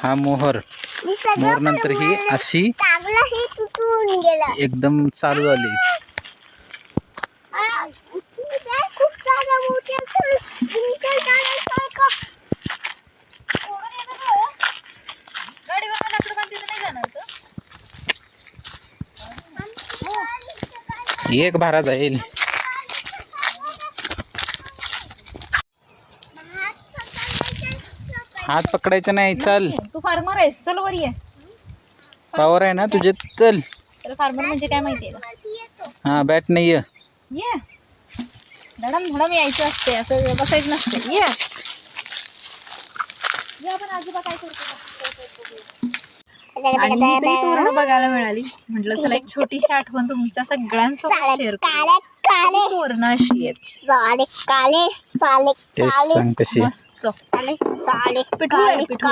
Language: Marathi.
हा मोहर नंतर ही अशी एकदम चालू झाली. एक भारा जाईल. हात पकडायचा नाही. चल तू फार्मर आहेस, चल वर ये. पावर आहे ना तुझे. चल. तर फार्मर म्हणजे काय माहितीये का? हा बॅट नाही ये. धडम धडम यायचं असते, असं बसायचं नसते. ये आपण आजोबा काय करतो. आणि इथेही तोरणं बघायला मिळाली. म्हटलं चला एक छोटीशी आठवण तुमच्या सगळ्यांसोबत शेअर करू. तोरणं अशी आहेत. तेच सांग कशी. मस्त पिठू